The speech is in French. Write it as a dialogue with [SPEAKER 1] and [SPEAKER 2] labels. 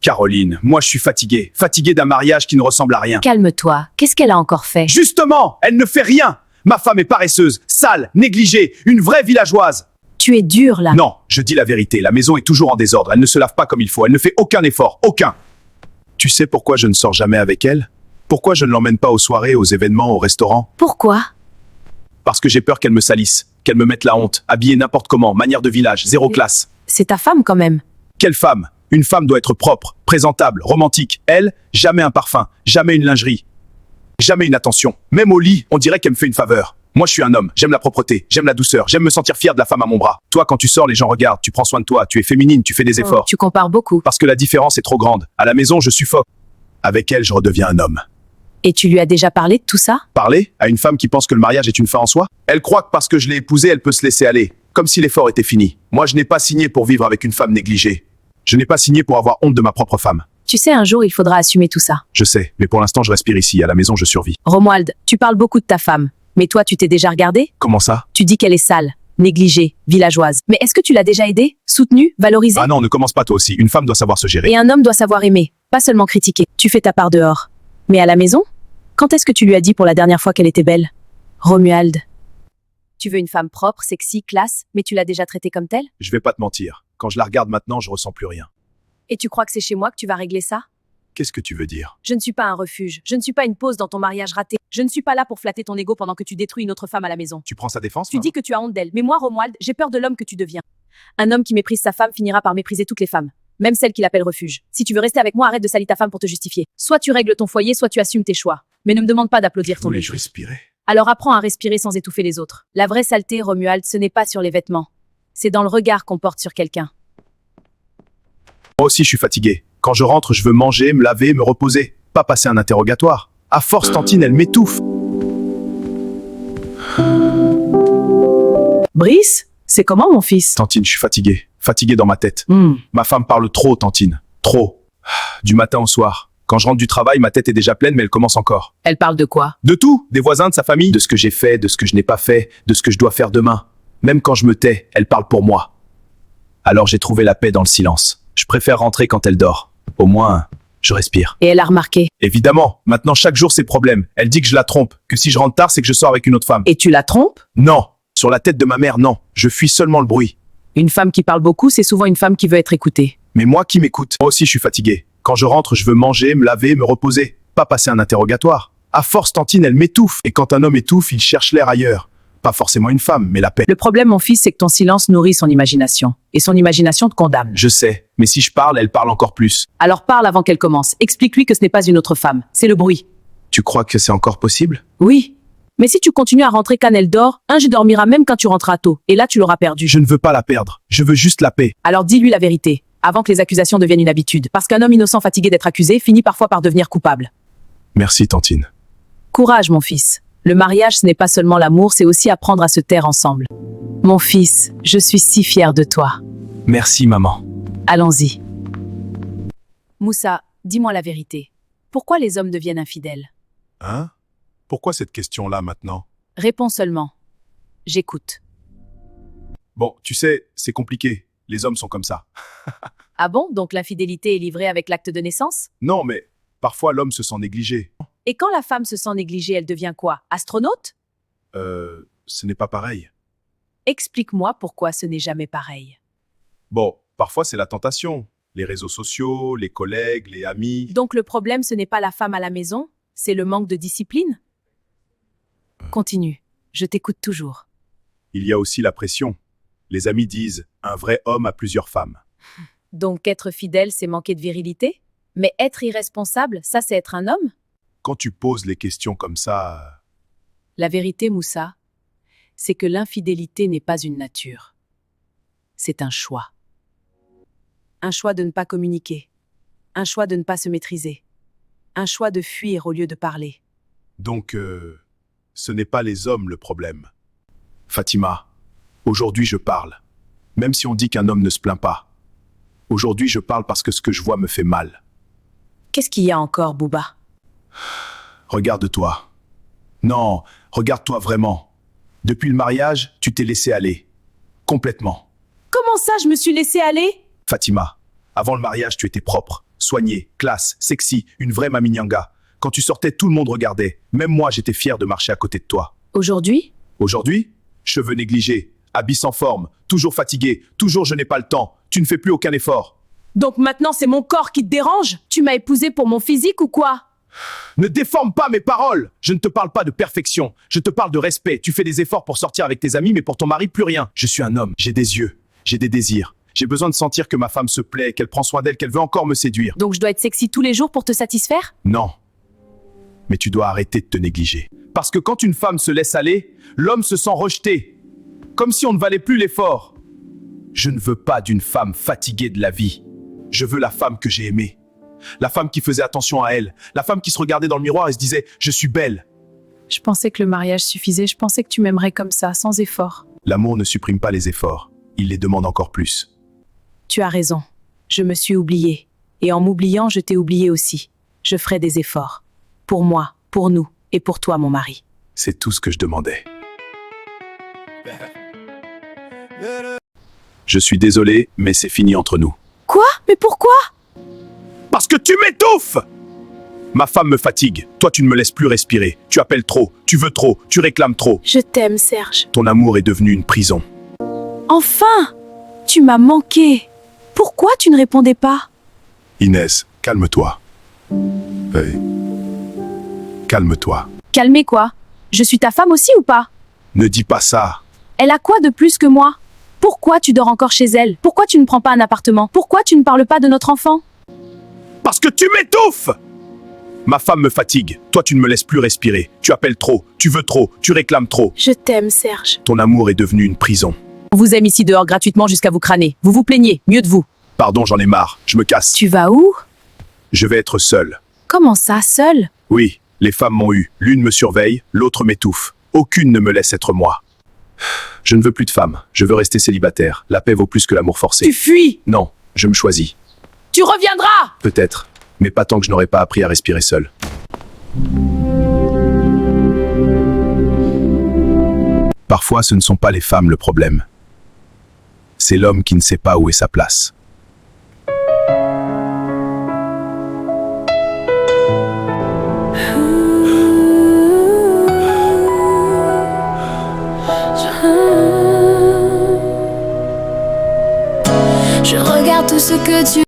[SPEAKER 1] Caroline, moi je suis fatigué. Fatigué d'un mariage qui ne ressemble à rien.
[SPEAKER 2] Calme-toi, qu'est-ce qu'elle a encore fait?
[SPEAKER 1] Justement, elle ne fait rien. Ma femme est paresseuse, sale, négligée, une vraie villageoise.
[SPEAKER 2] Tu es dur là.
[SPEAKER 1] Non, je dis la vérité, la maison est toujours en désordre, elle ne se lave pas comme il faut, elle ne fait aucun effort, aucun. Tu sais pourquoi je ne sors jamais avec elle? Pourquoi je ne l'emmène pas aux soirées, aux événements, au restaurant?
[SPEAKER 2] Pourquoi?
[SPEAKER 1] Parce que j'ai peur qu'elle me salisse, qu'elle me mette la honte, habillée n'importe comment, manière de village, zéro classe.
[SPEAKER 2] C'est ta femme quand même.
[SPEAKER 1] Quelle femme? Une femme doit être propre, présentable, romantique. Elle, jamais un parfum, jamais une lingerie, jamais une attention. Même au lit, on dirait qu'elle me fait une faveur. Moi, je suis un homme, j'aime la propreté, j'aime la douceur, j'aime me sentir fier de la femme à mon bras. Toi, quand tu sors, les gens regardent, tu prends soin de toi, tu es féminine, tu fais des efforts.
[SPEAKER 2] Tu compares beaucoup.
[SPEAKER 1] Parce que la différence est trop grande. À la maison, je suffoque. Avec elle, je redeviens un homme.
[SPEAKER 2] Et tu lui as déjà parlé de tout ça?
[SPEAKER 1] Parler à une femme qui pense que le mariage est une fin en soi? Elle croit que parce que je l'ai épousée, elle peut se laisser aller. Comme si l'effort était fini. Moi, je n'ai pas signé pour vivre avec une femme négligée. Je n'ai pas signé pour avoir honte de ma propre femme.
[SPEAKER 2] Tu sais, un jour, il faudra assumer tout ça.
[SPEAKER 1] Je sais, mais pour l'instant, je respire ici. À la maison, je survis.
[SPEAKER 2] Romuald, tu parles beaucoup de ta femme. Mais toi, tu t'es déjà regardé?
[SPEAKER 1] Comment ça?
[SPEAKER 2] Tu dis qu'elle est sale, négligée, villageoise. Mais est-ce que tu l'as déjà aidée, soutenue, valorisée?
[SPEAKER 1] Ah non, ne commence pas toi aussi. Une femme doit savoir se gérer.
[SPEAKER 2] Et un homme doit savoir aimer, pas seulement critiquer. Tu fais ta part dehors. Mais à la maison? Quand est-ce que tu lui as dit pour la dernière fois qu'elle était belle? Romuald. Tu veux une femme propre, sexy, classe, mais tu l'as déjà traitée comme telle?
[SPEAKER 1] Je vais pas te mentir. Quand je la regarde maintenant, je ressens plus rien.
[SPEAKER 2] Et tu crois que c'est chez moi que tu vas régler ça?
[SPEAKER 1] Qu'est-ce que tu veux dire?
[SPEAKER 2] Je ne suis pas un refuge. Je ne suis pas une pause dans ton mariage raté. Je ne suis pas là pour flatter ton ego pendant que tu détruis une autre femme à la maison.
[SPEAKER 1] Tu prends sa défense?
[SPEAKER 2] Tu dis que tu as honte d'elle. Mais moi, Romuald, j'ai peur de l'homme que tu deviens. Un homme qui méprise sa femme finira par mépriser toutes les femmes. Même celles qu'il appelle refuge. Si tu veux rester avec moi, arrête de salir ta femme pour te justifier. Soit tu règles ton foyer, soit tu assumes tes choix. Mais ne me demande pas d'applaudir ton
[SPEAKER 1] Voulais-je
[SPEAKER 2] ego.
[SPEAKER 1] respirer?
[SPEAKER 2] Alors apprends à respirer sans étouffer les autres. La vraie saleté, Romuald, ce n'est pas sur les vêtements. C'est dans le regard qu'on porte sur quelqu'un.
[SPEAKER 1] Moi aussi, je suis fatigué. Quand je rentre, je veux manger, me laver, me reposer. Pas passer un interrogatoire. À force, Tantine, elle m'étouffe.
[SPEAKER 2] Brice, c'est comment mon fils?
[SPEAKER 1] Tantine, je suis fatigué. Fatigué dans ma tête. Ma femme parle trop, Tantine. Trop. Du matin au soir. Quand je rentre du travail, ma tête est déjà pleine, mais elle commence encore.
[SPEAKER 2] Elle parle de quoi?
[SPEAKER 1] De tout. Des voisins, de sa famille. De ce que j'ai fait, de ce que je n'ai pas fait, de ce que je dois faire demain. Même quand je me tais, elle parle pour moi. Alors j'ai trouvé la paix dans le silence. Je préfère rentrer quand elle dort. Au moins, je respire.
[SPEAKER 2] Et elle a remarqué.
[SPEAKER 1] Évidemment, maintenant chaque jour c'est problème. Elle dit que je la trompe, que si je rentre tard, c'est que je sors avec une autre femme.
[SPEAKER 2] Et tu la trompes?
[SPEAKER 1] Non, sur la tête de ma mère, non. Je fuis seulement le bruit.
[SPEAKER 2] Une femme qui parle beaucoup, c'est souvent une femme qui veut être écoutée.
[SPEAKER 1] Mais moi qui m'écoute, moi aussi je suis fatigué. Quand je rentre, je veux manger, me laver, me reposer. Pas passer un interrogatoire. À force, Tantine, elle m'étouffe. Et quand un homme étouffe, il cherche l'air ailleurs. Pas forcément une femme, mais la paix.
[SPEAKER 2] Le problème, mon fils, c'est que ton silence nourrit son imagination. Et son imagination te condamne.
[SPEAKER 1] Je sais, mais si je parle, elle parle encore plus.
[SPEAKER 2] Alors parle avant qu'elle commence. Explique-lui que ce n'est pas une autre femme. C'est le bruit.
[SPEAKER 1] Tu crois que c'est encore possible?
[SPEAKER 2] Oui. Mais si tu continues à rentrer quand elle dort, un dormira même quand tu rentreras tôt. Et là, tu l'auras perdu.
[SPEAKER 1] Je ne veux pas la perdre. Je veux juste la paix.
[SPEAKER 2] Alors dis-lui la vérité, avant que les accusations deviennent une habitude. Parce qu'un homme innocent fatigué d'être accusé finit parfois par devenir coupable.
[SPEAKER 1] Merci, Tantine.
[SPEAKER 2] Courage, mon fils. Le mariage, ce n'est pas seulement l'amour, c'est aussi apprendre à se taire ensemble. Mon fils, je suis si fière de toi.
[SPEAKER 1] Merci, maman.
[SPEAKER 2] Allons-y. Moussa, dis-moi la vérité. Pourquoi les hommes deviennent infidèles?
[SPEAKER 1] Hein? Pourquoi cette question-là maintenant?
[SPEAKER 2] Réponds seulement. J'écoute.
[SPEAKER 1] Bon, tu sais, c'est compliqué. Les hommes sont comme ça.
[SPEAKER 2] Ah bon? Donc l'infidélité est livrée avec l'acte de naissance?
[SPEAKER 1] Non, mais parfois l'homme se sent négligé.
[SPEAKER 2] Et quand la femme se sent négligée, elle devient quoi? Astronaute?
[SPEAKER 1] Ce n'est pas pareil.
[SPEAKER 2] Explique-moi pourquoi ce n'est jamais pareil.
[SPEAKER 1] Bon, parfois c'est la tentation. Les réseaux sociaux, les collègues, les amis.
[SPEAKER 2] Donc le problème, ce n'est pas la femme à la maison, c'est le manque de discipline? Continue, je t'écoute toujours.
[SPEAKER 1] Il y a aussi la pression. Les amis disent « un vrai homme a plusieurs femmes ».
[SPEAKER 2] Donc être fidèle, c'est manquer de virilité? Mais être irresponsable, ça c'est être un homme?
[SPEAKER 1] Quand tu poses les questions comme ça...
[SPEAKER 2] La vérité, Moussa, c'est que l'infidélité n'est pas une nature. C'est un choix. Un choix de ne pas communiquer. Un choix de ne pas se maîtriser. Un choix de fuir au lieu de parler.
[SPEAKER 1] Donc, ce n'est pas les hommes le problème. Fatima, aujourd'hui je parle. Même si on dit qu'un homme ne se plaint pas. Aujourd'hui je parle parce que ce que je vois me fait mal.
[SPEAKER 2] Qu'est-ce qu'il y a encore, Bouba?
[SPEAKER 1] Regarde-toi. Non, regarde-toi vraiment. Depuis le mariage, tu t'es laissé aller. Complètement.
[SPEAKER 2] Comment ça, je me suis laissé aller?
[SPEAKER 1] Fatima, avant le mariage, tu étais propre, soignée, classe, sexy, une vraie mamie Nyanga. Quand tu sortais, tout le monde regardait. Même moi, j'étais fier de marcher à côté de toi.
[SPEAKER 2] Aujourd'hui,
[SPEAKER 1] Aujourd'hui, cheveux négligés, habits sans forme, toujours fatigué, toujours je n'ai pas le temps. Tu ne fais plus aucun effort.
[SPEAKER 2] donc maintenant c'est mon corps qui te dérange? Tu m'as épousé pour mon physique ou quoi?
[SPEAKER 1] Ne déforme pas mes paroles. Je ne te parle pas de perfection. Je te parle de respect. Tu fais des efforts pour sortir avec tes amis, mais pour ton mari, plus rien. Je suis un homme. J'ai des yeux. J'ai des désirs. J'ai besoin de sentir que ma femme se plaît, qu'elle prend soin d'elle, qu'elle veut encore me séduire.
[SPEAKER 2] Donc je dois être sexy tous les jours pour te satisfaire?
[SPEAKER 1] Non. Mais tu dois arrêter de te négliger. Parce que quand une femme se laisse aller, l'homme se sent rejeté. Comme si on ne valait plus l'effort. Je ne veux pas d'une femme fatiguée de la vie. Je veux la femme que j'ai aimée. La femme qui faisait attention à elle. La femme qui se regardait dans le miroir et se disait « Je suis belle ».
[SPEAKER 2] Je pensais que le mariage suffisait, je pensais que tu m'aimerais comme ça, sans effort.
[SPEAKER 1] L'amour ne supprime pas les efforts. Il les demande encore plus.
[SPEAKER 2] Tu as raison. Je me suis oubliée. Et en m'oubliant, je t'ai oublié aussi. Je ferai des efforts. Pour moi, pour nous, et pour toi, mon mari.
[SPEAKER 1] C'est tout ce que je demandais. Je suis désolé, mais c'est fini entre nous.
[SPEAKER 2] Quoi? Mais pourquoi?
[SPEAKER 1] Parce que tu m'étouffes! Ma femme me fatigue. Toi, tu ne me laisses plus respirer. Tu appelles trop, tu veux trop, tu réclames trop.
[SPEAKER 2] Je t'aime, Serge.
[SPEAKER 1] Ton amour est devenu une prison.
[SPEAKER 2] Enfin! Tu m'as manqué. Pourquoi tu ne répondais pas?
[SPEAKER 1] Inès, calme-toi. Hey. Calme-toi.
[SPEAKER 2] Calmez quoi? Je suis ta femme aussi ou pas?
[SPEAKER 1] Ne dis pas ça.
[SPEAKER 2] Elle a quoi de plus que moi? Pourquoi tu dors encore chez elle? Pourquoi tu ne prends pas un appartement? Pourquoi tu ne parles pas de notre enfant?
[SPEAKER 1] Parce que tu m'étouffes! Ma femme me fatigue. Toi, tu ne me laisses plus respirer. Tu appelles trop, tu veux trop, tu réclames trop.
[SPEAKER 2] Je t'aime, Serge.
[SPEAKER 1] Ton amour est devenu une prison.
[SPEAKER 2] On vous aime ici dehors gratuitement jusqu'à vous crâner. Vous vous plaignez, mieux de vous.
[SPEAKER 1] Pardon, j'en ai marre. Je me casse.
[SPEAKER 2] Tu vas où?
[SPEAKER 1] Je vais être seul.
[SPEAKER 2] Comment ça, seul?
[SPEAKER 1] Oui, les femmes m'ont eu. L'une me surveille, l'autre m'étouffe. Aucune ne me laisse être moi. Je ne veux plus de femme. Je veux rester célibataire. La paix vaut plus que l'amour forcé.
[SPEAKER 2] Tu fuis!
[SPEAKER 1] Non, je me choisis.
[SPEAKER 2] Tu reviendras!
[SPEAKER 1] Peut-être, mais pas tant que je n'aurai pas appris à respirer seul. Parfois, ce ne sont pas les femmes le problème. C'est l'homme qui ne sait pas où est sa place.
[SPEAKER 3] Je regarde tout ce que tu